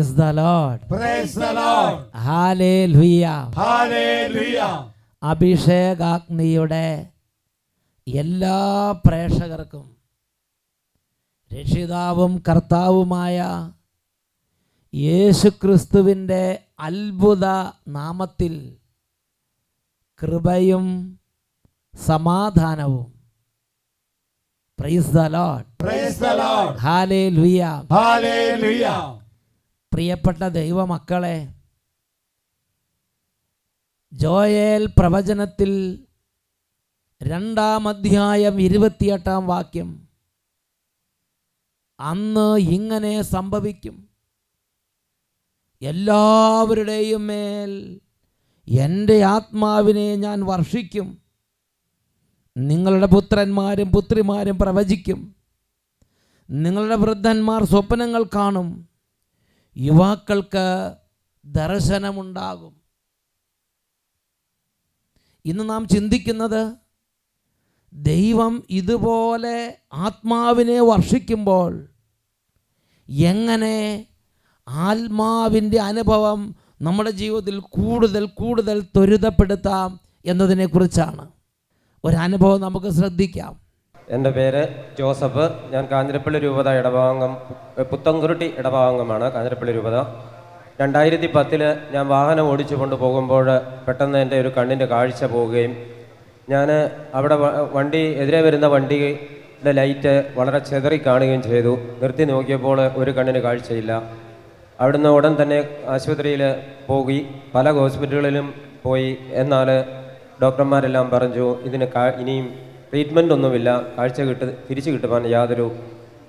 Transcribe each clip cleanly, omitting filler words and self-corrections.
Praise the Lord. Praise the Lord. Hallelujah. Hallelujah. അഭിഷേകാഗ്നിയുടെ എല്ലാ പ്രേക്ഷകർക്കും രക്ഷിതാവും കർത്താവുമായ യേശുക്രിസ്തുവിൻ്റെ അത്ഭുത നാമത്തിൽ കൃപയും സമാധാനവും. Praise the Lord. Praise the Lord. Hallelujah. Hallelujah. പ്രിയപ്പെട്ട ദൈവമക്കളെ, ജോയേൽ പ്രവചനത്തിൽ 2-ാം അധ്യായം 28-ാം വാക്യം, അന്ന് ഇങ്ങനെ സംഭവിക്കും, എല്ലാവരുടെയും മേൽ എൻ്റെ ആത്മാവിനെ ഞാൻ വർഷിക്കും, നിങ്ങളുടെ പുത്രന്മാരും പുത്രിമാരും പ്രവചിക്കും, നിങ്ങളുടെ വൃദ്ധന്മാർ സ്വപ്നങ്ങൾ കാണും, യുവാക്കൾക്ക് ദർശനമുണ്ടാകും. ഇന്ന് നാം ചിന്തിക്കുന്നത്, ദൈവം ഇതുപോലെ ആത്മാവിനെ വർഷിക്കുമ്പോൾ എങ്ങനെ ആത്മാവിൻ്റെ അനുഭവം നമ്മുടെ ജീവിതത്തിൽ കൂടുതൽ കൂടുതൽ ത്വരിതപ്പെടുത്താം എന്നതിനെക്കുറിച്ചാണ്. ഒരനുഭവം നമുക്ക് ശ്രദ്ധിക്കാം. എൻ്റെ പേര് ജോസഫ്. ഞാൻ കാഞ്ഞിരപ്പള്ളി രൂപത ഇടഭാഗം, പുത്തൻകുരുട്ടി ഇടഭാഗമാണ് കാഞ്ഞിരപ്പള്ളി രൂപത. 2010 ഞാൻ വാഹനം ഓടിച്ചു കൊണ്ടുപോകുമ്പോൾ പെട്ടെന്ന് എൻ്റെ ഒരു കണ്ണിൻ്റെ കാഴ്ച പോവുകയും ഞാൻ അവിടെ എതിരെ വരുന്ന വണ്ടിയുടെ ലൈറ്റ് വളരെ ചെതറി കാണുകയും ചെയ്തു. നിർത്തി നോക്കിയപ്പോൾ ഒരു കണ്ണിന് കാഴ്ചയില്ല. അവിടുന്ന് ഉടൻ തന്നെ ആശുപത്രിയിൽ പോയി, പല ഹോസ്പിറ്റലുകളിലും പോയി. എന്നാൽ ഡോക്ടർമാരെല്ലാം പറഞ്ഞു ഇതിന് ഇനിയും ട്രീറ്റ്മെൻ്റ് ഒന്നുമില്ല, കാഴ്ച തിരിച്ചു കിട്ടുവാൻ യാതൊരു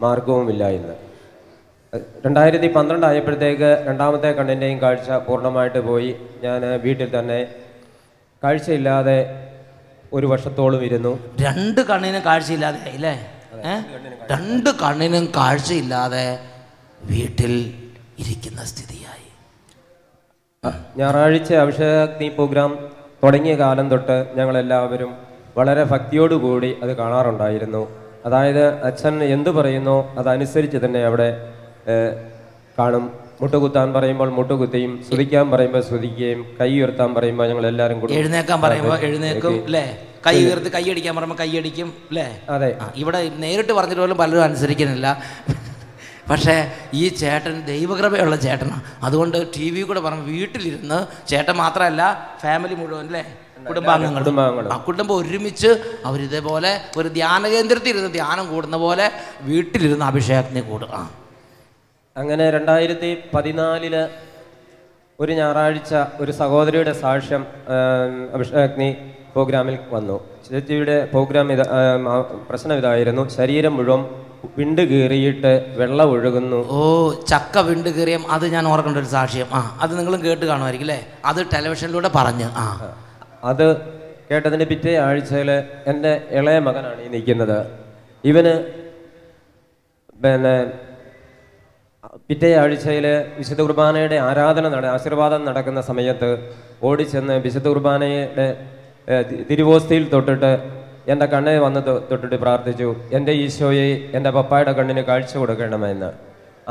മാർഗവുമില്ല എന്ന്. 2012 ആയപ്പോഴത്തേക്ക് രണ്ടാമത്തെ കണ്ണിൻ്റെയും കാഴ്ച പൂർണ്ണമായിട്ട് പോയി. ഞാൻ വീട്ടിൽ തന്നെ കാഴ്ചയില്ലാതെ 1 വർഷത്തോളം ഇരുന്നു. 2 കണ്ണിനും കാഴ്ചയില്ലാതെ അല്ലേ? 2 കണ്ണിനും കാഴ്ചയില്ലാതെ വീട്ടിൽ ഇരിക്കുന്ന സ്ഥിതിയായി. ഞായറാഴ്ച അഭിഷേകാഗ്നി പ്രോഗ്രാം തുടങ്ങിയ കാലം തൊട്ട് ഞങ്ങളെല്ലാവരും വളരെ ഭക്തിയോടുകൂടി അത് കാണാറുണ്ടായിരുന്നു. അതായത് അച്ഛൻ എന്തു പറയുന്നോ അതനുസരിച്ച് തന്നെ അവിടെ കാണും. മുട്ടുകുത്താൻ പറയുമ്പോൾ മുട്ടുകുത്തിയും, സ്തുതിക്കാൻ പറയുമ്പോൾ സ്തുതിക്കുകയും, കൈ ഉയർത്താൻ പറയുമ്പോൾ ഞങ്ങൾ എല്ലാവരും കൂടി എഴുന്നേക്കാൻ പറയുമ്പോൾ എഴുന്നേക്കും അല്ലേ? കൈ ഉയർത്തി കൈ അടിക്കാൻ പറയുമ്പോൾ കൈ അടിക്കും അല്ലേ? അതെ. ഇവിടെ നേരിട്ട് പറഞ്ഞിട്ട് പോലും പലരും അനുസരിക്കുന്നില്ല. പക്ഷേ ഈ ചേട്ടൻ ദൈവകൃപയുള്ള ചേട്ടനാണ്. അതുകൊണ്ട് ടി വി കൂടെ പറഞ്ഞു വീട്ടിലിരുന്ന്, ചേട്ടൻ മാത്രമല്ല ഫാമിലി മുഴുവൻ അല്ലേ, കുടുംബം ഒരുമിച്ച് അവരിതേപോലെ ഒരു ധ്യാന കേന്ദ്രത്തിൽ ഇരുന്ന് ധ്യാനം കൂടുന്ന പോലെ വീട്ടിലിരുന്ന് അഭിഷേകത്തിന് കൂടുക. അങ്ങനെ 2014 ഒരു ഞായറാഴ്ച ഒരു സഹോദരിയുടെ സാക്ഷ്യം അഭിഷേകാഗ്നി പ്രോഗ്രാമിൽ വന്നു. ചേച്ചിയുടെ പ്രോഗ്രാം പ്രശ്നം ഇതായിരുന്നു, ശരീരം മുഴുവൻ വിണ്ട് കീറിയിട്ട് വെള്ളം ഒഴുകുന്നു. ചക്ക വിണ്ട് കീറിയ അത് ഞാൻ ഓർക്കേണ്ട ഒരു സാക്ഷ്യം. അത് നിങ്ങളും കേട്ട് കാണുമായിരിക്കും അല്ലേ? അത് ടെലിവിഷനിലൂടെ പറഞ്ഞു. അത് കേട്ടതിൻ്റെ പിറ്റേ ആഴ്ചയിൽ എൻ്റെ ഇളയ മകനാണ് ഈ നിൽക്കുന്നത്. ഇവന് പിറ്റേ ആഴ്ചയിൽ വിശുദ്ധ കുർബാനയുടെ ആശീർവാദം നടക്കുന്ന സമയത്ത് ഓടിച്ചെന്ന് വിശുദ്ധ കുർബാനയുടെ തിരുവോസ്തിയിൽ തൊട്ടിട്ട് എൻ്റെ കണ്ണിൽ വന്ന് തൊട്ടിട്ട് പ്രാർത്ഥിച്ചു, എൻ്റെ ഈശോയെ എൻ്റെ പപ്പായുടെ കണ്ണിന് കാഴ്ച കൊടുക്കണമെന്ന്.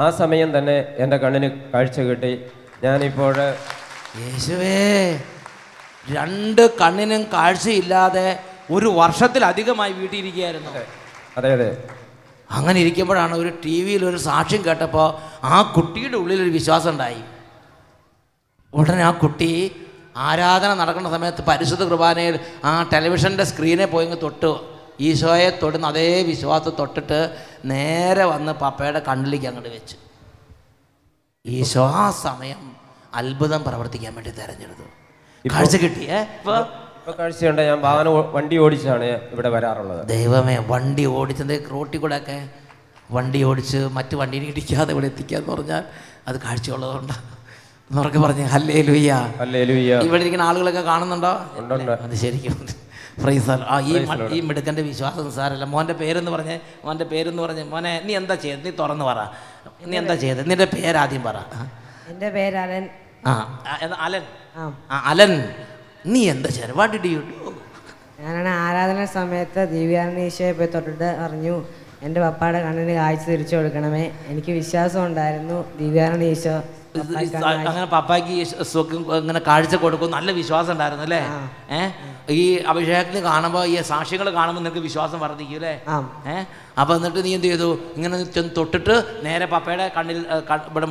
ആ സമയം തന്നെ എൻ്റെ കണ്ണിന് കാഴ്ച കിട്ടി. ഞാനിപ്പോൾ യേശുവേ 2 കണ്ണിനും കാഴ്ചയില്ലാതെ 1 വർഷത്തിലധികമായി വീട്ടിലിരിക്കുകയായിരുന്നു. അതെ അതെ. അങ്ങനെ ഇരിക്കുമ്പോഴാണ് ഒരു ടി വിയിൽ ഒരു സാക്ഷ്യം കേട്ടപ്പോൾ ആ കുട്ടിയുടെ ഉള്ളിലൊരു വിശ്വാസം ഉണ്ടായി. ഉടനെ ആ കുട്ടി ആരാധന നടക്കുന്ന സമയത്ത് പരിശുദ്ധ കുർബാനയിൽ ആ ടെലിവിഷൻ്റെ സ്ക്രീനെ പോയി തൊട്ട് ഈശോയെ തൊടുന്ന അതേ വിശ്വാസം തൊട്ടിട്ട് നേരെ വന്ന് പപ്പയുടെ കണ്ണിലേക്ക് അങ്ങോട്ട് വെച്ചു. ഈശോ ആ സമയം അത്ഭുതം പ്രവർത്തിക്കാൻ വേണ്ടി തിരഞ്ഞെടുത്തു. കാഴ്ച കിട്ടിയേ? കാഴ്ചയുണ്ട്. ഞാൻ വണ്ടി ഓടിച്ചാണ് ഇവിടെ വരാറുള്ളത്. ദൈവമേ, വണ്ടി ഓടിച്ചത് റോട്ടിൽ കൂടെ ഒക്കെ വണ്ടി ഓടിച്ച് മറ്റു വണ്ടിയിൽ ഇടിക്കാതെ ഇവിടെ എത്തിക്കാന്ന് പറഞ്ഞാൽ അത് കാഴ്ചയുള്ളതുകൊണ്ട് എന്നൊക്കെ പറഞ്ഞ് ഹല്ലേലൂയ ഹല്ലേലൂയ. ഇവിടെ ഇരിക്കുന്ന ആളുകളൊക്കെ കാണുന്നുണ്ടോ? അത് ശരിക്കും ഈ മിടുക്കൻ്റെ വിശ്വാസം സാരല്ല. മോൻ്റെ പേരെന്ന് പറഞ്ഞ് മോനെ നീ എന്താ ചെയ്തത്? നീ തുറന്ന് പറ, നീ എന്താ ചെയ്തത്? നിന്റെ പേരാദ്യം പറ. എൻ്റെ പേര് അലൻ. അലൻ. അലൻ, നീ എന്താ ചെയ്തത്? What did you do? ഞാനാണ് ആരാധന സമയത്ത് ദിവ്യാനന്ദ ഈശോയെ പോയി തൊട്ടിട്ട് പറഞ്ഞു, എൻ്റെ പപ്പായുടെ കണ്ണിന് കാഴ്ച തിരിച്ചു കൊടുക്കണമേ. എനിക്ക് വിശ്വാസം ഉണ്ടായിരുന്നു ദിവ്യാനന്ദ ഈശോ അങ്ങനെ പപ്പായ്ക്ക് ഇങ്ങനെ കാഴ്ച കൊടുക്കും, നല്ല വിശ്വാസം ഉണ്ടായിരുന്നു അല്ലേ? ഈ അഭിഷേകത്തിന് കാണുമ്പോൾ, ഈ സാക്ഷ്യങ്ങൾ കാണുമ്പോൾ നിനക്ക് വിശ്വാസം വർദ്ധിക്കും അല്ലേ? അപ്പൊ എന്നിട്ട് നീ എന്ത് ചെയ്തു? ഇങ്ങനെ ചെന്ന് തൊട്ടിട്ട് നേരെ പപ്പയുടെ കണ്ണിൽ ഇവിടെ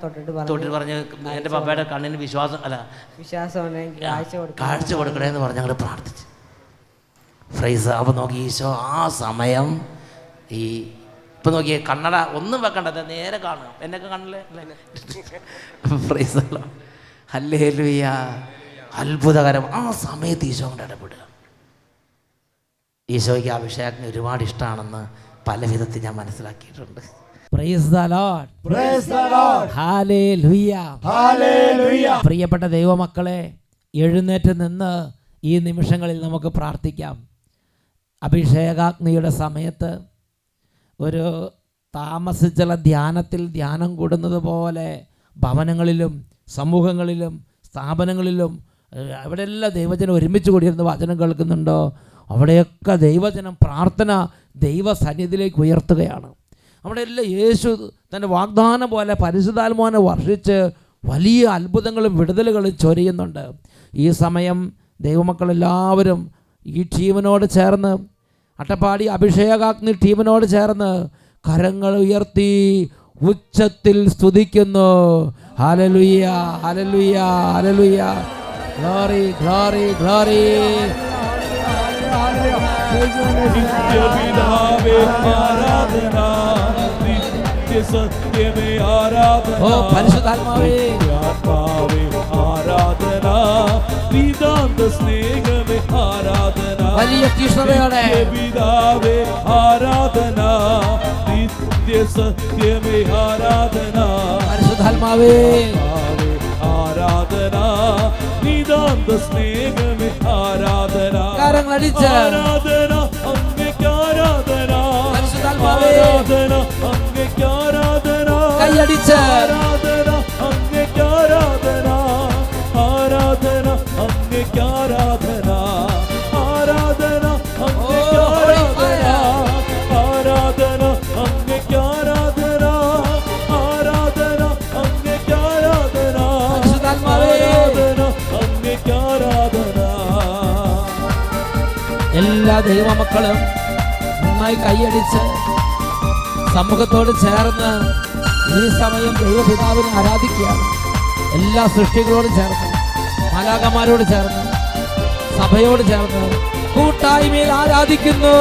തൊട്ടിട്ട് പറഞ്ഞ് എൻ്റെ പപ്പയുടെ കണ്ണിന് വിശ്വാസം കാഴ്ച കൊടുക്കണേ എന്ന് പറഞ്ഞ് ഞങ്ങൾ പ്രാർത്ഥിച്ചു. ഫ്രൈസ്. അപ്പൊ നോക്കി ഈശോ ആ സമയം ഈ ഇപ്പൊ നോക്കിയേ, കണ്ണട ഒന്നും വെക്കണ്ട, നേരെ കാണുക എന്നൊക്കെ കണ്ണില്. ഫ്രൈസ്. ഹല്ലേലൂയ. അത്ഭുതകരം. ആ സമയത്ത് ഈശോ കൊണ്ട് ഇടപെടുക. ഈശോയ്ക്ക് അഭിഷേകത്തിന് ഒരുപാട് ഇഷ്ടമാണെന്ന് പല വിധത്തിൽ ഞാൻ മനസ്സിലാക്കിയിട്ടുണ്ട്. Praise the Lord. Praise the Lord. Hallelujah. Hallelujah. പ്രിയപ്പെട്ട ദൈവമക്കളെ, എഴുന്നേറ്റ് നിന്ന് ഈ നിമിഷങ്ങളിൽ നമുക്ക് പ്രാർത്ഥിക്കാം. അഭിഷേകാഗ്നിയുടെ സമയത്ത് ഒരു താമസിച്ചുള്ള ധ്യാനത്തിൽ ധ്യാനം കൂടുന്നത് പോലെ ഭവനങ്ങളിലും സമൂഹങ്ങളിലും സ്ഥാപനങ്ങളിലും എവിടെയെല്ലാം ദൈവജനം ഒരുമിച്ച് കൂടിയിരുന്ന് വചനം കേൾക്കുന്നുണ്ടോ അവിടെയൊക്കെ ദൈവജനം പ്രാർത്ഥന ദൈവസന്നിധിയിലേക്ക് ഉയർത്തുകയാണ്. അവിടെയെല്ലാം യേശു തൻ്റെ വാഗ്ദാനം പോലെ പരിശുദ്ധാത്മാവിനെ വർഷിച്ച് വലിയ അത്ഭുതങ്ങളും വിടുതലുകളും ചൊരിയുന്നുണ്ട്. ഈ സമയം ദൈവമക്കളെല്ലാവരും ഈ ടീമിനോട് ചേർന്ന്, അട്ടപ്പാടി അഭിഷേകാഗ്നി ടീമിനോട് ചേർന്ന് കരങ്ങൾ ഉയർത്തി ഉച്ചത്തിൽ സ്തുതിക്കുന്നു. Hallelujah, hallelujah, hallelujah. Glory, glory, glory. ഓ പരിശുദ്ധാത്മാവേ, ആരാധന, നിതാന്ത സ്നേഹമേ ആരാധന, വലിയ തീഷ്ണതയോടെ പിതാവേ ആരാധന, നിത്യ സത്യമേ ആരാധന, പരിശുദ്ധാത്മാവേ ആരാധന, നിതാന്ത സ്നേഹമേ ആരാധന, കരങ്ങളടിച്ച് ആരാധന അങ്ങേക്ക് ആരാധന, പരിശുദ്ധാത്മാവേ ആരാധന അങ്ങേക്ക് ആരാധന, കൈയടിച്ച് ആരാധന അങ്ങേക്ക് ആരാധന, ആരാധന അങ്ങേക്ക് ആരാധന, ആരാധന അങ്ങേക്ക് ആരാധന, ആരാധന അങ്ങേക്ക് ആരാധന, ആരാധന അങ്ങേക്ക് ആരാധന, ആരാധന അങ്ങേക്ക് ആരാധന. എല്ലാ ദൈവമക്കളും നന്നായി കൈയടിച്ച് സമൂഹത്തോട് ചേർന്ന് ഈ സമയം ദൈവപിതാവിനെ ആരാധിക്കുകയാണ്. എല്ലാ സൃഷ്ടികളോടും ചേർന്ന്, മാലാഖമാരോട് ചേർന്ന്, സഭയോട് ചേർന്ന് കൂട്ടായ്മയിൽ ആരാധിക്കുന്നു.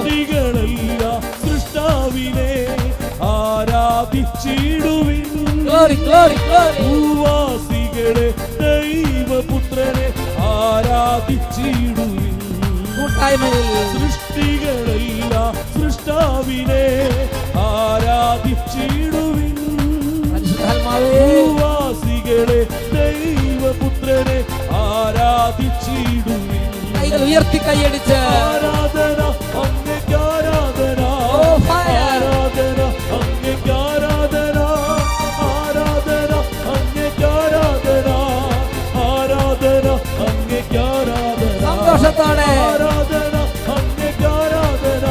സൃഷ്ടികളെല്ലാം സൃഷ്ടാവിനെ ആരാധിച്ചിടുവിൻ. Glory, glory, glory. ഭൂവാസികളെ ദൈവപുത്രനെ ആരാധിച്ചിടുവിൻ. കൂട്ടായ്മയിൽ സൃഷ്ടികളെല്ലാം സൃഷ്ടാവിനെ ആരാധിച്ചിടുവിൻ. ഭൂവാസികളെ ദൈവപുത്രനെ ആരാധിച്ചിടുവിൻ. കൈകൾ ഉയർത്തി കൈയടിച്ച് ആരാധന അങ്ങേക്ക് ആരാധന, ആരാധന അങ്ങേക്ക് ആരാധന, ആരാധന അങ്ങേക്ക് ആരാധന, ആരാധന അങ്ങേക്ക് ആരാധന, സന്തോഷത്തോടെ ആരാധന അങ്ങേക്ക് ആരാധന,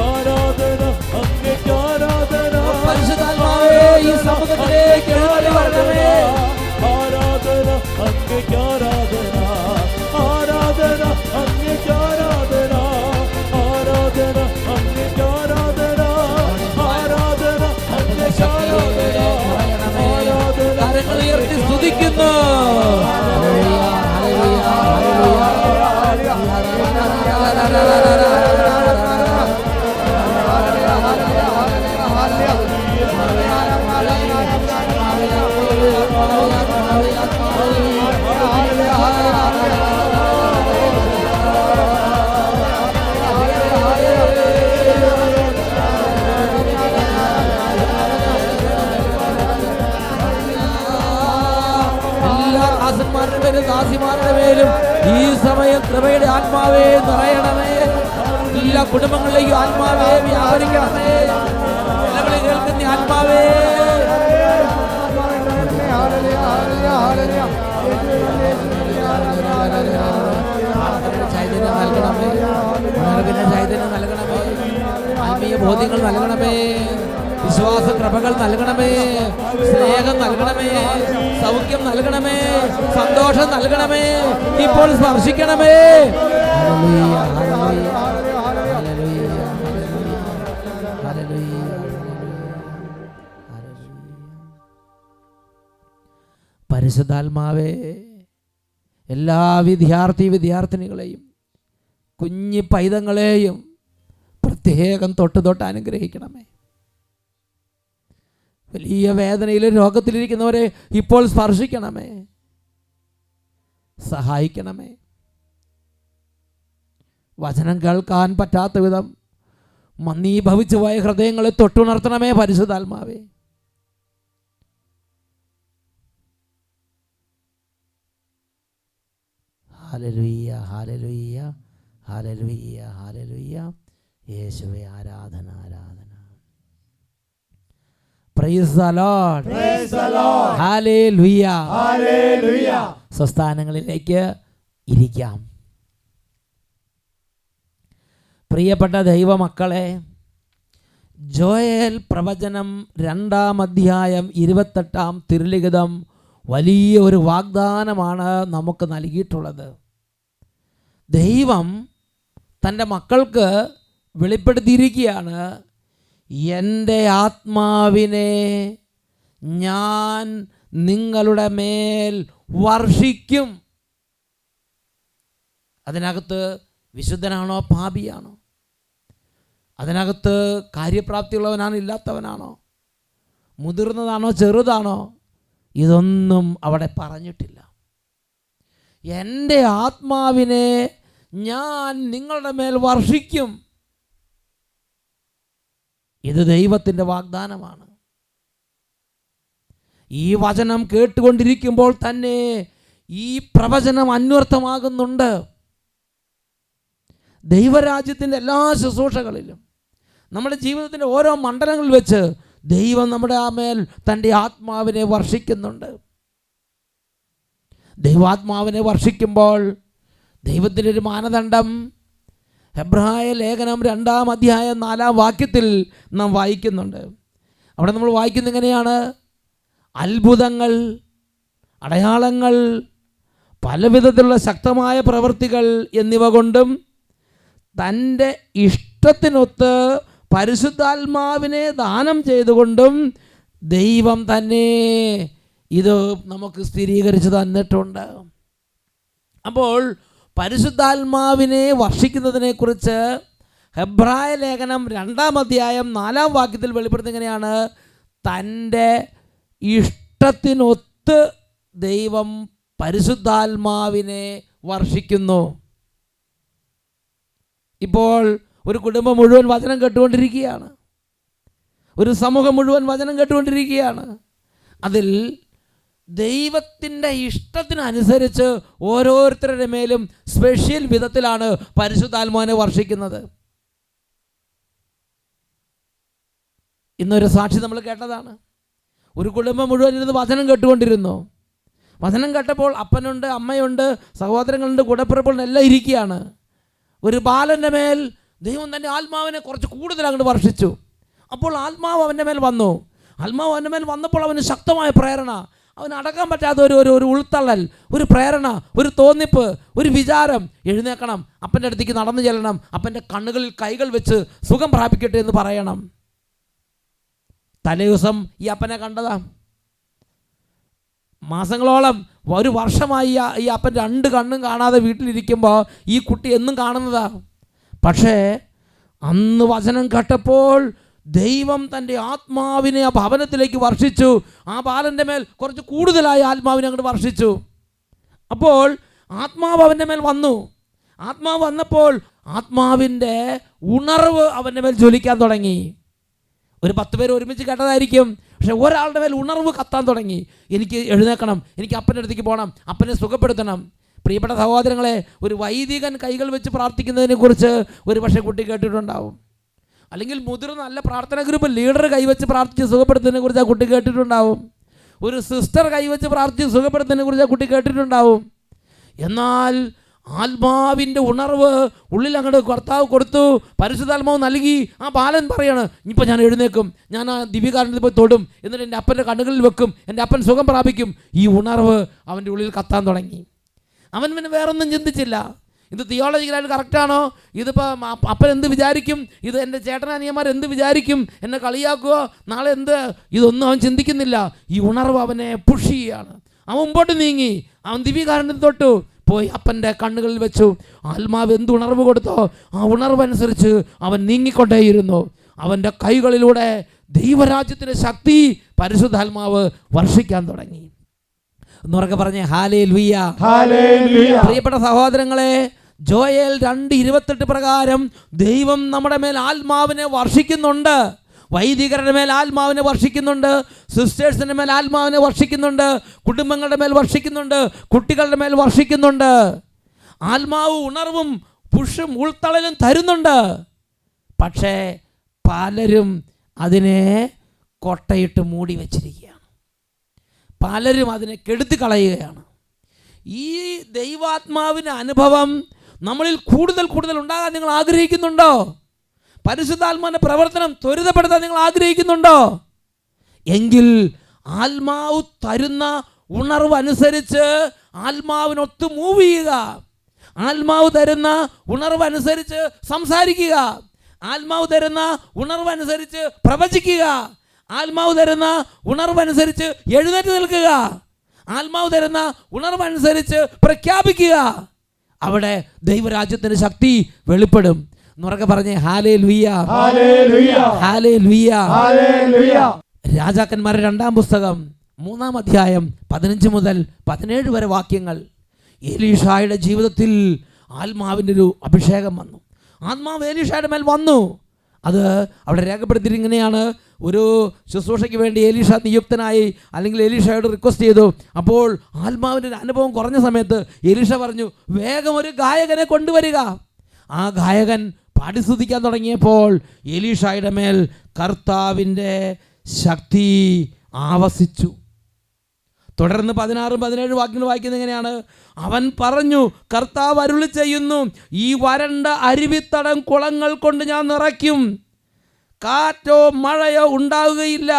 ആരാധന അങ്ങേക്ക് ആരാധന, പരിശുദ്ധാത്മാവേ ഈ സമൂഹത്തിലേക്ക് എഴുന്നള്ളി വരണമേ. ആരാധന അങ്ങേക്ക് ആരാധന, ആരാധന അങ്ങേക്ക് ആരാധന, ആരാധന അങ്ങേക്ക് ആരാധന, ആരാധന അങ്ങേക്ക് ആരാധന, ആരാധന. കരങ്ങൾ ഉയർത്തി സ്തുതിക്കുന്നു. എല്ലാ ദാസന്മാരുടെ പേരും ദാസിമാരുടെ പേരും ഈ സമയം കൃപയുടെ ആത്മാവേ നിറയണമേ. എല്ലാ കുടുംബങ്ങളിലേക്കും ആത്മാവേ വ്യാപരിക്കണമേ. നിലവിളി കേൾക്കുന്ന ആത്മാവേ ചൈതന്യം നൽകണമേ. ഉണർവിന്റെ ചൈതന്യം നൽകണമേ. ആത്മീയ ബോധ്യങ്ങൾ നൽകണമേ. വിശ്വാസ കൃപകൾ നൽകണമേ, സ്നേഹം നൽകണമേ, സൗഖ്യം നൽകണമേ, സന്തോഷം നൽകണമേ, ഇപ്പോൾ സ്പർശിക്കണമേ. Hallelujah, hallelujah, hallelujah, hallelujah, hallelujah. പരിശുദ്ധാത്മാവേ, എല്ലാ വിദ്യാർത്ഥിനികളെയും കുഞ്ഞി പൈതങ്ങളെയും പ്രത്യേകം തൊട്ട് അനുഗ്രഹിക്കണമേ. വലിയ വേദനയിലും രോഗത്തിലിരിക്കുന്നവരെ ഇപ്പോൾ സ്പർശിക്കണമേ, സഹായിക്കണമേ. വചനം കേൾക്കാൻ പറ്റാത്ത വിധം മന്ദീഭവിച്ചു പോയ ഹൃദയങ്ങളെ തൊട്ടുണർത്തണമേ പരിശുദ്ധാത്മാവേ. Hallelujah, hallelujah, hallelujah, hallelujah. യേശുവേ, ആരാധന, ആരാധന. Praise the Lord, Praise the Lord. Hallelujah. Hallelujah. സ്വസ്ഥാനങ്ങളിലേക്ക് ഇരിക്കാം. പ്രിയപ്പെട്ട ദൈവമക്കളെ, ജോയേൽ പ്രവചനം 2-ാം അധ്യായം 28-ാം തിരുലിഖിതം വലിയ ഒരു വാഗ്ദാനമാണ് നമുക്ക് നൽകിയിട്ടുള്ളത്. ദൈവം തൻ്റെ മക്കൾക്ക് വെളിപ്പെടുത്തിയിരിക്കുകയാണ്, എൻ്റെ ആത്മാവിനെ ഞാൻ നിങ്ങളുടെ മേൽ വർഷിക്കും. അതിനകത്ത് വിശുദ്ധനാണോ പാപിയാണോ? അതിനകത്ത് കാര്യപ്രാപ്തിയുള്ളവനാണോ ഇല്ലാത്തവനാണോ? മുതിർന്നതാണോ ചെറുതാണോ? ഇതൊന്നും അവിടെ പറഞ്ഞിട്ടില്ല. എൻ്റെ ആത്മാവിനെ ഞാൻ നിങ്ങളുടെ മേൽ വർഷിക്കും. ഇത് ദൈവത്തിൻ്റെ വാഗ്ദാനമാണ്. ഈ വചനം കേട്ടുകൊണ്ടിരിക്കുമ്പോൾ തന്നെ ഈ പ്രവചനം അന്വർത്ഥമാകുന്നുണ്ട്. ദൈവരാജ്യത്തിൻ്റെ എല്ലാ ശുശ്രൂഷകളിലും നമ്മുടെ ജീവിതത്തിൻ്റെ ഓരോ മണ്ഡലങ്ങളിൽ വെച്ച് ദൈവം നമ്മുടെ മേൽ തൻ്റെ ആത്മാവിനെ വർഷിക്കുന്നുണ്ട്. ദൈവാത്മാവിനെ വർഷിക്കുമ്പോൾ ദൈവത്തിൻ്റെ ഒരു മാനദണ്ഡം ഹെബ്രായ ലേഖനം 2-ാം അധ്യായം 4-ാം വാക്യത്തിൽ നാം വായിക്കുന്നുണ്ട്. അവിടെ നമ്മൾ വായിക്കുന്നത് ഇങ്ങനെയാണ്: അത്ഭുതങ്ങൾ, അടയാളങ്ങൾ, പലവിധത്തിലുള്ള ശക്തമായ പ്രവൃത്തികൾ എന്നിവ കൊണ്ടും തൻ്റെ ഇഷ്ടത്തിനൊത്ത് പരിശുദ്ധാത്മാവിനെ ദാനം ചെയ്തുകൊണ്ടും ദൈവം തന്നെ ഇത് നമുക്ക് സ്ഥിരീകരിച്ച് തന്നിട്ടുണ്ട്. അപ്പോൾ പരിശുദ്ധാത്മാവിനെ വർഷിക്കുന്നതിനെക്കുറിച്ച് ഹെബ്രായ ലേഖനം 2-ാം അധ്യായം 4-ാം വാക്യത്തിൽ വെളിപ്പെടുത്തുന്നത് എങ്ങനെയാണ്? തൻ്റെ ഇഷ്ടത്തിനൊത്ത് ദൈവം പരിശുദ്ധാത്മാവിനെ വർഷിക്കുന്നു. ഇപ്പോൾ ഒരു കുടുംബം മുഴുവൻ വചനം കേട്ടുകൊണ്ടിരിക്കുകയാണ്, ഒരു സമൂഹം മുഴുവൻ വചനം കേട്ടുകൊണ്ടിരിക്കുകയാണ്. അതിൽ ദൈവത്തിൻ്റെ ഇഷ്ടത്തിനനുസരിച്ച് ഓരോരുത്തരുടെ മേലും സ്പെഷ്യൽ വിധത്തിലാണ് പരിശുദ്ധാത്മാവിനെ വർഷിക്കുന്നത്. ഇന്നൊരു സാക്ഷി നമ്മൾ കേട്ടതാണ്. ഒരു കുടുംബം മുഴുവൻ ഇരുന്ന് വചനം കേട്ടുകൊണ്ടിരുന്നു. വചനം കേട്ടപ്പോൾ അപ്പനുണ്ട്, അമ്മയുണ്ട്, സഹോദരങ്ങളുണ്ട്, കൂടപ്പിറപ്പുകളുണ്ട്, എല്ലാം ഇരിക്കുകയാണ്. ഒരു ബാലൻ്റെ മേൽ ദൈവം തൻ്റെ ആത്മാവിനെ കുറച്ച് കൂടുതൽ അങ്ങോട്ട് വർഷിച്ചു. അപ്പോൾ ആത്മാവ് അവൻ്റെ മേൽ വന്നു. ആത്മാവ് അവൻ്റെ മേൽ വന്നപ്പോൾ അവന് ശക്തമായ പ്രേരണ, അവന് അടക്കാൻ പറ്റാത്ത ഒരു ഉൾത്തള്ളൽ, ഒരു പ്രേരണ, ഒരു തോന്നിപ്പ്, ഒരു വിചാരം. എഴുന്നേക്കണം, അപ്പൻ്റെ അടുത്തേക്ക് നടന്നു ചെല്ലണം, അപ്പൻ്റെ കണ്ണുകളിൽ കൈകൾ വെച്ച് സുഖം പ്രാപിക്കട്ടെ എന്ന് പറയണം. തലേ ദിവസം ഈ അപ്പനെ കണ്ടതാ. മാസങ്ങളോളം, ഒരു വർഷമായി ഈ അപ്പൻ 2 കണ്ണും കാണാതെ വീട്ടിലിരിക്കുമ്പോൾ ഈ കുട്ടി എന്നും കാണുന്നതാ. പക്ഷേ അന്ന് വചനം കേട്ടപ്പോൾ ദൈവം തൻ്റെ ആത്മാവിനെ ആ ഭവനത്തിലേക്ക് വർഷിച്ചു. ആ ബാലൻ്റെ മേൽ കുറച്ച് കൂടുതലായി ആത്മാവിനെ അങ്ങോട്ട് വർഷിച്ചു. അപ്പോൾ ആത്മാവ് അവൻ്റെ മേൽ വന്നു. ആത്മാവ് വന്നപ്പോൾ ആത്മാവിൻ്റെ ഉണർവ് അവൻ്റെ മേൽ ജ്വലിക്കാൻ തുടങ്ങി. ഒരു 10 പേര് ഒരുമിച്ച് കേട്ടതായിരിക്കും, പക്ഷെ ഒരാളുടെ മേൽ ഉണർവ് കത്താൻ തുടങ്ങി. എനിക്ക് എഴുന്നേക്കണം, എനിക്ക് അപ്പൻ്റെ അടുത്തേക്ക് പോകണം, അപ്പനെ സുഖപ്പെടുത്തണം. പ്രിയപ്പെട്ട സഹോദരങ്ങളെ, ഒരു വൈദികൻ കൈകൾ വെച്ച് പ്രാർത്ഥിക്കുന്നതിനെക്കുറിച്ച് ഒരു പക്ഷേ കുട്ടി കേട്ടിട്ടുണ്ടാവും. അല്ലെങ്കിൽ മുതിർന്ന നല്ല പ്രാർത്ഥന ഗ്രൂപ്പ് ലീഡർ കൈവച്ച് പ്രാർത്ഥിച്ച് സുഖപ്പെടുത്തുന്നതിനെ കുറിച്ച് ആ കുട്ടി കേട്ടിട്ടുണ്ടാവും. ഒരു സിസ്റ്റർ കൈവച്ച് പ്രാർത്ഥിച്ച് സുഖപ്പെടുത്തുന്നതിനെ കുറിച്ച് ആ കുട്ടി കേട്ടിട്ടുണ്ടാവും. എന്നാൽ ആത്മാവിൻ്റെ ഉണർവ് ഉള്ളിൽ അങ്ങോട്ട് കർത്താവ് കൊടുത്തു, പരിശുദ്ധാത്മാവ് നൽകി. ആ ബാലൻ പറയാണ്, ഇനിയിപ്പോൾ ഞാൻ എഴുന്നേക്കും, ഞാൻ ആ ദിവ്യകാരുണ്യത്തിൽ പോയി തൊടും, എന്നിട്ട് എൻ്റെ അപ്പൻ്റെ കണ്ണുകളിൽ വെക്കും, എൻ്റെ അപ്പൻ സുഖം പ്രാപിക്കും. ഈ ഉണർവ് അവൻ്റെ ഉള്ളിൽ കത്താൻ തുടങ്ങി. അവൻ പിന്നെ വേറൊന്നും ചിന്തിച്ചില്ല. ഇത് തിയോളജിക്കലായിട്ട് കറക്റ്റാണോ, ഇതിപ്പോൾ അപ്പൻ എന്ത് വിചാരിക്കും, ഇത് എൻ്റെ ചേട്ടനനിയന്മാർ എന്ത് വിചാരിക്കും, എന്നെ കളിയാക്കുമോ, നാളെ എന്ത്, ഇതൊന്നും അവൻ ചിന്തിക്കുന്നില്ല. ഈ ഉണർവ് അവനെ പുഷ് ചെയ്യുകയാണ്. അവൻ മുമ്പോട്ട് നീങ്ങി, അവൻ ദിവ്യകാരുണ്യത്തിൽ തൊട്ടു, പോയി അപ്പൻ്റെ കണ്ണുകളിൽ വെച്ചു. ആത്മാവ് എന്ത് ഉണർവ് കൊടുത്തോ ആ ഉണർവനുസരിച്ച് അവൻ നീങ്ങിക്കൊണ്ടേയിരുന്നു. അവൻ്റെ കൈകളിലൂടെ ദൈവരാജ്യത്തിൻ്റെ ശക്തി പരിശുദ്ധാത്മാവ് വർഷിക്കാൻ തുടങ്ങി. എന്നുറക്കെ പറഞ്ഞേ ഹല്ലേലൂയ. പ്രിയപ്പെട്ട സഹോദരങ്ങളെ, ജോയേൽ 2:28 പ്രകാരം ദൈവം നമ്മുടെ മേൽ ആത്മാവിനെ വർഷിക്കുന്നുണ്ട്. വൈദികരുടെ മേൽ ആത്മാവിനെ വർഷിക്കുന്നുണ്ട്, സിസ്റ്റേഴ്സിൻ്റെ മേൽ ആത്മാവിനെ വർഷിക്കുന്നുണ്ട്, കുടുംബങ്ങളുടെ മേൽ വർഷിക്കുന്നുണ്ട്, കുട്ടികളുടെ മേൽ വർഷിക്കുന്നുണ്ട്. ആത്മാവ് ഉണർവും പുഷും ഉൾത്തളലും തരുന്നുണ്ട്. പക്ഷേ പലരും അതിനെ കൊട്ടയിട്ട് മൂടി വച്ചിരിക്കുകയാണ്. പലരും അതിനെ കെടുത്തി കളയുകയാണ്. ഈ ദൈവാത്മാവിൻ്റെ അനുഭവം നമ്മളിൽ കൂടുതൽ കൂടുതൽ ഉണ്ടാകാൻ നിങ്ങൾ ആഗ്രഹിക്കുന്നുണ്ടോ? പരിശുദ്ധാത്മാവിൻ്റെ പ്രവർത്തനം ത്വരിതപ്പെടുത്താൻ നിങ്ങൾ ആഗ്രഹിക്കുന്നുണ്ടോ? എങ്കിൽ ആത്മാവ് തരുന്ന ഉണർവ് അനുസരിച്ച് ആത്മാവിനൊത്ത് മൂവ് ചെയ്യുക. ആത്മാവ് തരുന്ന ഉണർവ് അനുസരിച്ച് സംസാരിക്കുക. ആത്മാവ് തരുന്ന ഉണർവ് അനുസരിച്ച് പ്രവചിക്കുക. ആത്മാവ് തരുന്ന ഉണർവ് അനുസരിച്ച് എഴുന്നേറ്റ് നിൽക്കുക. ആത്മാവ് തരുന്ന ഉണർവ് അനുസരിച്ച് പ്രഖ്യാപിക്കുക. അവിടെ ദൈവരാജ്യത്തിൻ്റെ ശക്തി വെളിപ്പെടും. എന്നുറക്കെ പറഞ്ഞേ ഹല്ലേലൂയ, ഹല്ലേലൂയ. രാജാക്കന്മാരുടെ 2-ാം പുസ്തകം 3-ാം അധ്യായം 15 മുതൽ 17 വരെ വാക്യങ്ങൾ. എലീഷായുടെ ജീവിതത്തിൽ ആത്മാവിൻ്റെ ഒരു അഭിഷേകം വന്നു. ആത്മാവ് എലീഷായുടെ മേൽ വന്നു. അത് അവിടെ രേഖപ്പെടുത്തിയിട്ട് ഇങ്ങനെയാണ്: ഒരു ശുശ്രൂഷയ്ക്ക് വേണ്ടി എലീഷ നിയുക്തനായി, അല്ലെങ്കിൽ എലീഷയോട് റിക്വസ്റ്റ് ചെയ്തു. അപ്പോൾ ആത്മാവിൻ്റെ ഒരു അനുഭവം കുറഞ്ഞ സമയത്ത് എലീഷ പറഞ്ഞു, വേഗം ഒരു ഗായകനെ കൊണ്ടുവരിക. ആ ഗായകൻ പാടിസ്തുതിക്കാൻ തുടങ്ങിയപ്പോൾ എലീഷായുടെ മേൽ കർത്താവിൻ്റെ ശക്തി ആവസിച്ചു. തുടർന്ന് 16-17 വാക്യങ്ങൾ വായിക്കുന്നത് എങ്ങനെയാണ്? അവൻ പറഞ്ഞു, കർത്താവ് അരുളി ചെയ്യുന്നു, ഈ വരണ്ട അരുവിത്തടം കുളങ്ങൾ കൊണ്ട് ഞാൻ നിറയ്ക്കും, കാറ്റോ മഴയോ ഉണ്ടാവുകയില്ല,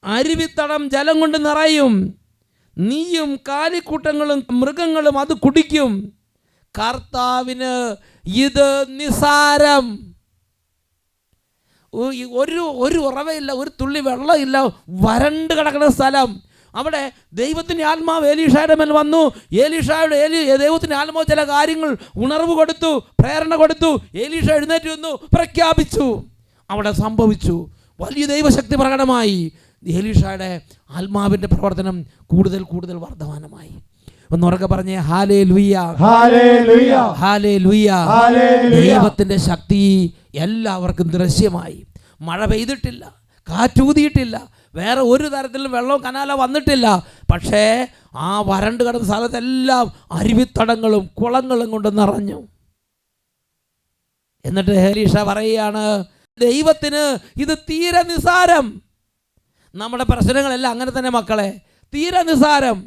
അരുവിത്തടം ജലം കൊണ്ട് നിറയും, നീയും കാലിക്കൂട്ടങ്ങളും മൃഗങ്ങളും അത് കുടിക്കും. കർത്താവിന് ഇത് നിസാരം. ഒരു ഉറവയില്ല, ഒരു തുള്ളി വെള്ളമില്ല, വരണ്ട് കിടക്കുന്ന സ്ഥലം. അവിടെ ദൈവത്തിൻ്റെ ആത്മാവ് എലീഷായുടെ മേൽ വന്നു. ദൈവത്തിൻ്റെ ആത്മാവ് ചില കാര്യങ്ങൾ ഉണർവ് കൊടുത്തു, പ്രേരണ കൊടുത്തു. എലീഷ എഴുന്നേറ്റ് വന്നു, പ്രഖ്യാപിച്ചു. അവിടെ സംഭവിച്ചു, വലിയ ദൈവശക്തി പ്രകടമായി. എലീഷായുടെ ആത്മാവിൻ്റെ പ്രവർത്തനം കൂടുതൽ കൂടുതൽ വർദ്ധമാനമായി. ഒന്നുറക്കെ പറഞ്ഞേ ഹല്ലേലൂയ, ഹല്ലേലൂയ. ദൈവത്തിൻ്റെ ശക്തി എല്ലാവർക്കും ദൃശ്യമായി. മഴ പെയ്തിട്ടില്ല, കാറ്റൂതിയിട്ടില്ല, വേറെ ഒരു തരത്തിലും വെള്ളവും കനാലോ വന്നിട്ടില്ല. പക്ഷേ ആ വരണ്ട് കിടന്ന സ്ഥലത്തെല്ലാം അരുവിത്തടങ്ങളും കുളങ്ങളും കൊണ്ട് നിറഞ്ഞു. എന്നിട്ട് എലീഷ പറയുകയാണ്, ദൈവത്തിന് ഇത് തീരെ നിസാരം. നമ്മുടെ പ്രശ്നങ്ങളെല്ലാം അങ്ങനെ തന്നെ മക്കളെ, തീരെ നിസാരം.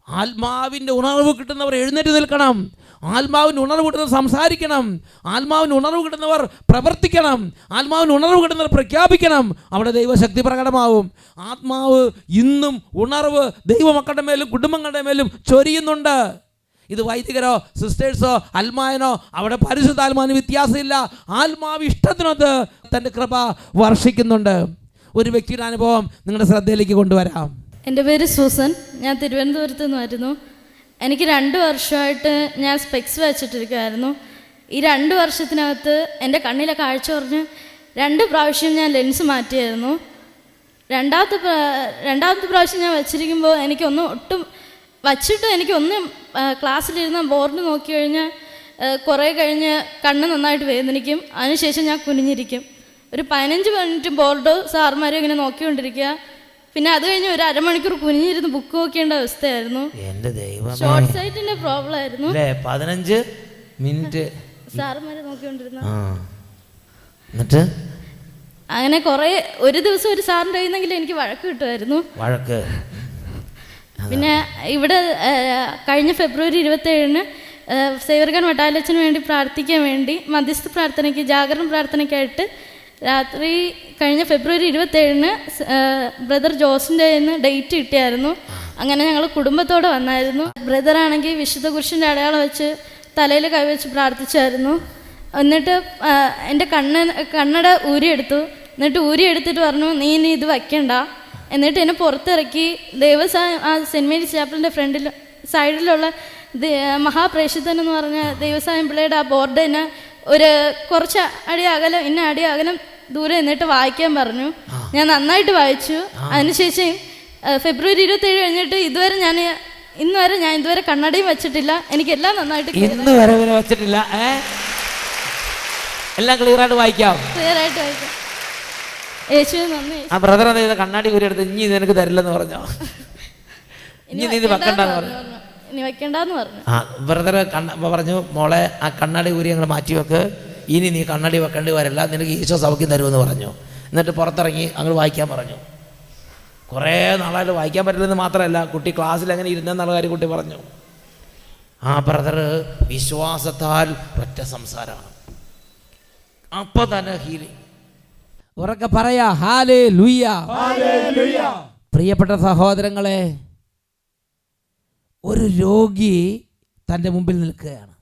ആത്മാവിൻ്റെ ഉണർവ് കിട്ടുന്നവർ എഴുന്നേറ്റ് നിൽക്കണം. ആത്മാവിന് ഉണർവ് കിട്ടുന്നവർ സംസാരിക്കണം. ആത്മാവിന് ഉണർവ് കിട്ടുന്നവർ പ്രവർത്തിക്കണം. ആത്മാവിന് ഉണർവ് കിട്ടുന്നവർ പ്രഖ്യാപിക്കണം. അവിടെ ദൈവശക്തി പ്രകടമാവും. ആത്മാവ് ഇന്നും ഉണർവ് ദൈവമക്കളുടെ മേലും കുടുംബങ്ങളുടെ മേലും ചൊരിയുന്നുണ്ട്. ഇത് വൈദികരോ സിസ്റ്റേഴ്സോ അൽമായനോ, അവിടെ പരിശുദ്ധാത്മാവിന് വ്യത്യാസമില്ല. ആത്മാവ് ഇഷ്ടത്തിനൊത്ത് തൻ്റെ കൃപ വർഷിക്കുന്നുണ്ട്. ഒരു വ്യക്തിയുടെ അനുഭവം നിങ്ങളുടെ ശ്രദ്ധയിലേക്ക് കൊണ്ടുവരാം. എൻ്റെ പേര് സൂസൻ. ഞാൻ തിരുവനന്തപുരത്ത് നിന്നായിരുന്നു. എനിക്ക് 2 വർഷമായിട്ട് ഞാൻ സ്പെക്സ് വെച്ചിട്ടിരിക്കുമായിരുന്നു. ഈ 2 വർഷത്തിനകത്ത് എൻ്റെ കണ്ണിലെ കാഴ്ച കുറഞ്ഞ് 2 പ്രാവശ്യം ഞാൻ ലെൻസ് മാറ്റിയായിരുന്നു. രണ്ടാമത്തെ പ്രാവശ്യം ഞാൻ വെച്ചിരിക്കുമ്പോൾ എനിക്കൊന്നും എനിക്കൊന്നും ക്ലാസ്സിലിരുന്ന ബോർഡ് നോക്കി കഴിഞ്ഞാൽ കുറേ കഴിഞ്ഞ് കണ്ണ് നന്നായിട്ട് വേദനിക്കും. അതിനുശേഷം ഞാൻ കുനിഞ്ഞിരിക്കും. ഒരു 15 മിനിറ്റ് ബോർഡോ സാറുമാരും ഇങ്ങനെ നോക്കിക്കൊണ്ടിരിക്കുക. പിന്നെ അത് കഴിഞ്ഞ് ഒരു അരമണിക്കൂർ കുനിഞ്ഞിരുന്ന് ബുക്ക് നോക്കേണ്ട അവസ്ഥയായിരുന്നു. ഷോർട്ട് സൈറ്റിന്റെ പ്രോബ്ലം ആയിരുന്നു. 15 മിനിറ്റ് സാറുമാരെ നോക്കിക്കൊണ്ടിരുന്ന. എന്നിട്ട് അങ്ങനെ കുറേ ഒരു ദിവസം ഒരു സാറിൻ്റെ കയ്യിൽ നിന്നെങ്കിലും എനിക്ക് വഴക്ക് കിട്ടുമായിരുന്നു. വഴക്ക് പിന്നെ ഇവിടെ കഴിഞ്ഞ ഫെബ്രുവരി 27-ന് സേവർഗൻ വട്ടാലച്ചന് വേണ്ടി പ്രാർത്ഥിക്കാൻ വേണ്ടി മധ്യസ്ഥ പ്രാർത്ഥനയ്ക്ക് ജാഗരണ പ്രാർത്ഥനയ്ക്കായിട്ട് രാത്രി കഴിഞ്ഞ ഫെബ്രുവരി 27-ന് ബ്രദർ ജോസിൻ്റെ കയ്യിൽ ഡേറ്റ് കിട്ടിയായിരുന്നു. അങ്ങനെ ഞങ്ങൾ കുടുംബത്തോടെ വന്നായിരുന്നു. ബ്രദറാണെങ്കിൽ വിശുദ്ധ കുരിശിൻ്റെ അടയാളം വെച്ച് തലയിൽ കൈവച്ച് പ്രാർത്ഥിച്ചായിരുന്നു. എന്നിട്ട് എൻ്റെ കണ്ണട ഊരിയെടുത്തു. എന്നിട്ട് ഊരിയെടുത്തിട്ട് പറഞ്ഞു, നീ ഇനി ഇത് വയ്ക്കണ്ട. എന്നിട്ട് എന്നെ പുറത്തിറക്കി സെൻറ്റ് മേരീസ് ചാപ്പലിൻ്റെ ഫ്രണ്ടിൽ സൈഡിലുള്ള മഹാപ്രേഷിതൻ എന്ന് പറഞ്ഞ ദൈവസായം പിള്ളയുടെ ആ ബോർഡിന് ഒരു കുറച്ച് അടി അകലം ദൂരെ നിന്നിട്ട് വായിക്കാൻ പറഞ്ഞു. ഞാൻ നന്നായിട്ട് വായിച്ചു. അതിനുശേഷം ഫെബ്രുവരി 27 കഴിഞ്ഞിട്ട് ഇന്ന് വരെ ഞാൻ ഇതുവരെ കണ്ണടയും വെച്ചിട്ടില്ല. എനിക്കെല്ലാം നന്നായിട്ട് ഇന്ന് വരെ വെച്ചിട്ടില്ല. എല്ലാം ക്ലിയറായിട്ട് വായിക്കാം. യേശുവേ നന്ദി. ആ ബ്രദർ എന്താ കണ്ണാടി കൂരി എടുത്ത് ഇനി നിനക്ക് തരില്ലെന്ന് പറഞ്ഞോ? ഇനി നീ ഇത് വെക്കണ്ടെന്ന് പറഞ്ഞു. ഇനി വെക്കണ്ടെന്ന് പറഞ്ഞു. ആ ബ്രദർ പറഞ്ഞു, മോളെ ആ കണ്ണാടി കൂരി ഞങ്ങൾ മാറ്റി വെക്ക്, ഇനി നീ കണ്ണാടി വെക്കേണ്ടി വരില്ല, നിനക്ക് ഈശോ സൗഖ്യം തരുമെന്ന് പറഞ്ഞു. എന്നിട്ട് പുറത്തിറങ്ങി അങ്ങ് വായിക്കാൻ പറഞ്ഞു. കുറേ നാളായിട്ട് വായിക്കാൻ പറ്റില്ലെന്ന് മാത്രമല്ല, കുട്ടി ക്ലാസ്സിൽ അങ്ങനെ ഇരുന്നെന്നുള്ള കാര്യം കുട്ടി പറഞ്ഞു. ആ ബ്രദർ വിശ്വാസത്താൽ ഒറ്റ സംസാരമാണ്, അപ്പോൾ തന്നെ ഹീലിംഗ്. ഉറക്കെ പറയാ ഹല്ലേലൂയ. പ്രിയപ്പെട്ട സഹോദരങ്ങളെ, ഒരു രോഗി തൻ്റെ മുമ്പിൽ നിൽക്കുകയാണ്.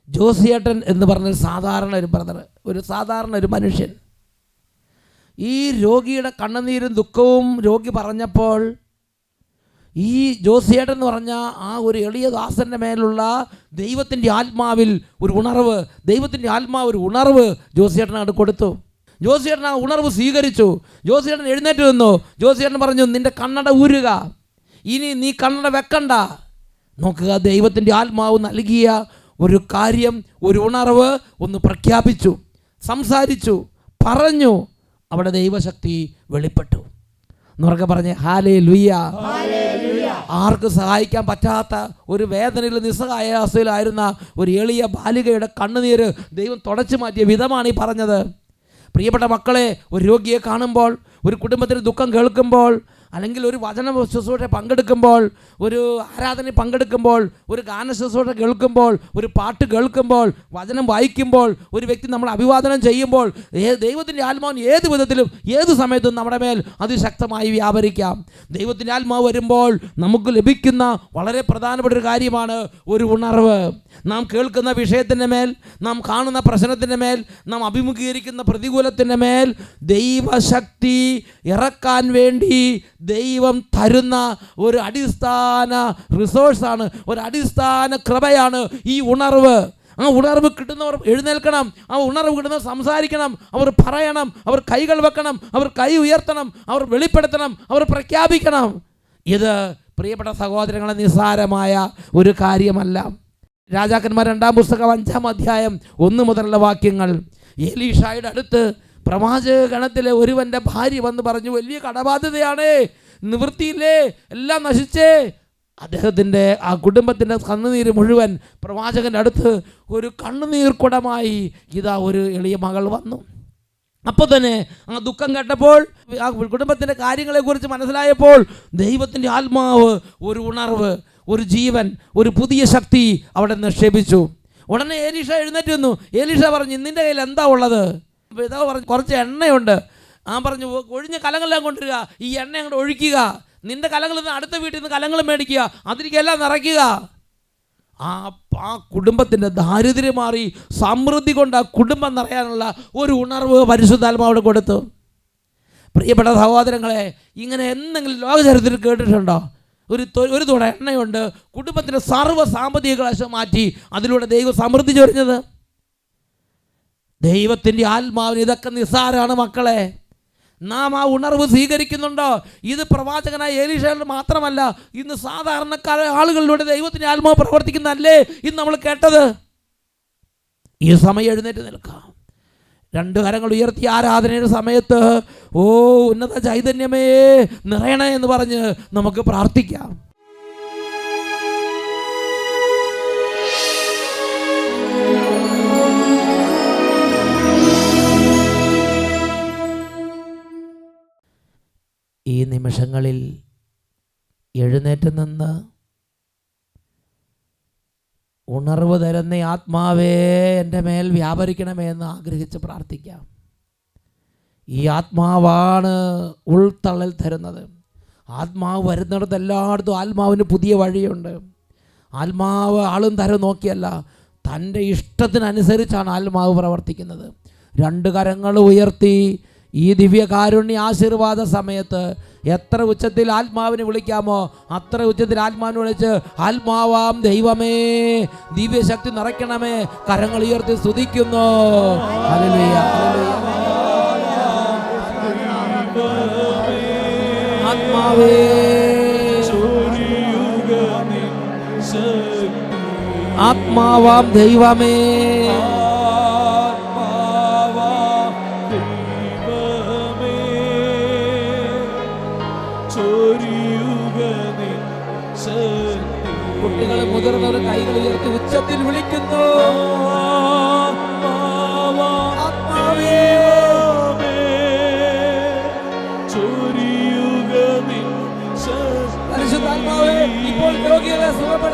ജോസിയേട്ടൻ എന്ന് പറഞ്ഞൊരു സാധാരണ ഒരു ബ്രദർ, സാധാരണ ഒരു മനുഷ്യൻ. ഈ രോഗിയുടെ കണ്ണുനീരും ദുഃഖവും രോഗി പറഞ്ഞപ്പോൾ ഈ ജോസിയേട്ടൻ എന്ന് പറഞ്ഞ ആ ഒരു എളിയ ദാസൻ്റെ മേലുള്ള ദൈവത്തിൻ്റെ ആത്മാവിൽ ഒരു ഉണർവ്, ഒരു ഉണർവ് ജോസിയേട്ടനോട് കൊടുത്തു. ജോസിയേട്ടൻ ആ ഉണർവ് സ്വീകരിച്ചു. ജോസിയേട്ടൻ എഴുന്നേറ്റ് നിന്നു. ജോസിയേട്ടൻ പറഞ്ഞു, നിൻ്റെ കണ്ണട ഊരുക, ഇനി നീ കണ്ണട വെക്കണ്ട. നോക്കുക, ദൈവത്തിൻ്റെ ആത്മാവ് നൽകിയ ഒരു കാര്യം, ഒരു ഉണർവ് ഒന്ന് പ്രഖ്യാപിച്ചു, സംസാരിച്ചു, പറഞ്ഞു. അവിടെ ദൈവശക്തി വെളിപ്പെട്ടു. എന്നുറക്കെ പറഞ്ഞ് ഹല്ലേലൂയ. ആർക്കും സഹായിക്കാൻ പറ്റാത്ത ഒരു വേദനയിൽ നിസ്സഹായാവസ്ഥയിലായിരുന്ന ഒരു എളിയ ബാലികയുടെ കണ്ണുനീര് ദൈവം തുടച്ചു മാറ്റിയ വിധമാണ് ഈ പറഞ്ഞത്. പ്രിയപ്പെട്ട മക്കളെ, ഒരു രോഗിയെ കാണുമ്പോൾ, ഒരു കുടുംബത്തിന് ദുഃഖം കേൾക്കുമ്പോൾ, അല്ലെങ്കിൽ ഒരു വചന ശുശ്രൂഷ പങ്കെടുക്കുമ്പോൾ, ഒരു ആരാധന പങ്കെടുക്കുമ്പോൾ, ഒരു ഗാന ശുശ്രൂഷ കേൾക്കുമ്പോൾ, ഒരു പാട്ട് കേൾക്കുമ്പോൾ, വചനം വായിക്കുമ്പോൾ, ഒരു വ്യക്തി നമ്മൾ അഭിവാദനം ചെയ്യുമ്പോൾ, ദൈവത്തിൻ്റെ ആത്മാവിന് ഏത് വിധത്തിലും ഏത് സമയത്തും നമ്മുടെ മേൽ അതിശക്തമായി വ്യാപരിക്കാം. ദൈവത്തിൻ്റെ ആത്മാവ് വരുമ്പോൾ നമുക്ക് ലഭിക്കുന്ന വളരെ പ്രധാനപ്പെട്ട ഒരു കാര്യമാണ് ഒരു ഉണർവ്. നാം കേൾക്കുന്ന വിഷയത്തിൻ്റെ മേൽ, നാം കാണുന്ന പ്രശ്നത്തിൻ്റെ മേൽ, നാം അഭിമുഖീകരിക്കുന്ന പ്രതികൂലത്തിൻ്റെ മേൽ ദൈവശക്തി ഇറക്കാൻ വേണ്ടി ദൈവം തരുന്ന ഒരു അടിസ്ഥാന റിസോഴ്സാണ്, ഒരു അടിസ്ഥാന കൃപയാണ് ഈ ഉണർവ്. ആ ഉണർവ് കിട്ടുന്നവർ എഴുന്നേൽക്കണം, ആ ഉണർവ് കിട്ടുന്നവർ സംസാരിക്കണം, അവർ പറയണം, അവർ കൈകൾ വെക്കണം, അവർ കൈ ഉയർത്തണം, അവർ വെളിപ്പെടുത്തണം, അവർ പ്രഖ്യാപിക്കണം. ഇത് പ്രിയപ്പെട്ട സഹോദരങ്ങളെ നിസ്സാരമായ ഒരു കാര്യമല്ല. രാജാക്കന്മാർ 2-ാം പുസ്തകം 5-ാം അധ്യായം 1 മുതലുള്ള വാക്യങ്ങൾ. എലീഷായുടെ അടുത്ത് പ്രവാചക ഗണത്തിലെ ഒരുവൻ്റെ ഭാര്യ വന്ന് പറഞ്ഞു, വലിയ കടബാധ്യതയാണ്, നിവൃത്തിയില്ലേ, എല്ലാം നശിച്ചേ. അദ്ദേഹത്തിൻ്റെ ആ കുടുംബത്തിൻ്റെ കണ്ണുനീര് മുഴുവൻ പ്രവാചകൻ്റെ അടുത്ത് ഒരു കണ്ണുനീർ കുടമായി ഇതാ ഒരു എളിയ മകൾ വന്നു. അപ്പോൾ തന്നെ ആ ദുഃഖം കേട്ടപ്പോൾ, ആ കുടുംബത്തിൻ്റെ കാര്യങ്ങളെക്കുറിച്ച് മനസ്സിലായപ്പോൾ ദൈവത്തിൻ്റെ ആത്മാവ്, ഒരു ഉണർവ്, ഒരു ജീവൻ, ഒരു പുതിയ ശക്തി അവിടെ നിക്ഷേപിച്ചു. ഉടനെ എലീഷ എഴുന്നേറ്റ് വന്നു. എലീഷ പറഞ്ഞു, നിൻ്റെ കയ്യിൽ എന്താ ഉള്ളത്? പിതാവ് പറഞ്ഞു, കുറച്ച് എണ്ണയുണ്ട്. ആ പറഞ്ഞു, ഒഴിഞ്ഞ കലങ്ങളെല്ലാം കൊണ്ടുവരിക, ഈ എണ്ണ അങ്ങോട്ട് ഒഴിക്കുക, നിൻ്റെ കലങ്ങളിൽ നിന്ന് അടുത്ത വീട്ടിൽ നിന്ന് കലങ്ങൾ മേടിക്കുക, അതിലേക്കെല്ലാം നിറയ്ക്കുക. ആ കുടുംബത്തിൻ്റെ ദാരിദ്ര്യം മാറി സമൃദ്ധി കൊണ്ട് ആ കുടുംബം നിറയാനുള്ള ഒരു ഉണർവ് പരിശുദ്ധാത്മാവിടെ കൊടുത്തു. പ്രിയപ്പെട്ട സഹോദരങ്ങളെ, ഇങ്ങനെ എന്തെങ്കിലും ലോകചരിത്രത്തിൽ കേട്ടിട്ടുണ്ടോ? ഒരു തുട എണ്ണയുണ്ട്, കുടുംബത്തിൻ്റെ സർവ്വ സാമ്പത്തിക ക്ലേശം മാറ്റി അതിലൂടെ ദൈവം സമൃദ്ധി ചൊരിഞ്ഞത്. ദൈവത്തിൻ്റെ ആത്മാവിന് ഇതൊക്കെ നിസ്സാരമാണ് മക്കളെ. നാം ആ ഉണർവ് സ്വീകരിക്കുന്നുണ്ടോ? ഇത് പ്രവാചകനായ എലീഷയുടെ മാത്രമല്ല, ഇന്ന് സാധാരണക്കാരായ ആളുകളിലൂടെ ദൈവത്തിൻ്റെ ആത്മാവ് പ്രവർത്തിക്കുന്നതല്ലേ ഇന്ന് നമ്മൾ കേട്ടത്. ഈ സമയം എഴുന്നേറ്റ് നിൽക്കാം, 2 കരങ്ങൾ ഉയർത്തി ആരാധനയുടെ സമയത്ത് ഓ ഉന്നത ചൈതന്യമേ നിറയണേ എന്ന് പറഞ്ഞ് നമുക്ക് പ്രാർത്ഥിക്കാം. ഈ നിമിഷങ്ങളിൽ എഴുന്നേറ്റ് നിന്ന് ഉണർവ് തരുന്ന ആത്മാവേ എൻ്റെ മേൽ വ്യാപരിക്കണമേ എന്ന് ആഗ്രഹിച്ച് പ്രാർത്ഥിക്കാം. ഈ ആത്മാവാണ് ഉൾത്തള്ളൽ തരുന്നത്. ആത്മാവ് വരുന്നിടത്ത് എല്ലായിടത്തും ആത്മാവിന് പുതിയ വഴിയുണ്ട്. ആത്മാവ് ആളും തരം നോക്കിയല്ല, തൻ്റെ ഇഷ്ടത്തിനനുസരിച്ചാണ് ആത്മാവ് പ്രവർത്തിക്കുന്നത്. 2 കരങ്ങൾ ഉയർത്തി ഈ ദിവ്യകാരുണ്യ ആശീർവാദ സമയത്ത് എത്ര ഉച്ചത്തിൽ ആത്മാവിനെ വിളിക്കാമോ അത്ര ഉച്ചത്തിൽ ആത്മാവിനെ വിളിച്ച്, ആത്മാവാം ദൈവമേ ദിവ്യശക്തി നിറയ്ക്കണമേ, കരങ്ങൾ ഉയർത്തി സ്തുതിക്കുന്നു. Hallelujah, hallelujah. ആത്മാവേ ആത്മാവാം ദൈവമേ കുട്ടികൾ മുതിർന്നവർ കൈകൾ ഉയർത്തി ഉച്ചത്തിൽ വിളിക്കുന്നു. പരിശുദ്ധാത്മാവേ ഇപ്പോൾ രോഗികളെ സുഖപ്പെടുത്തുക.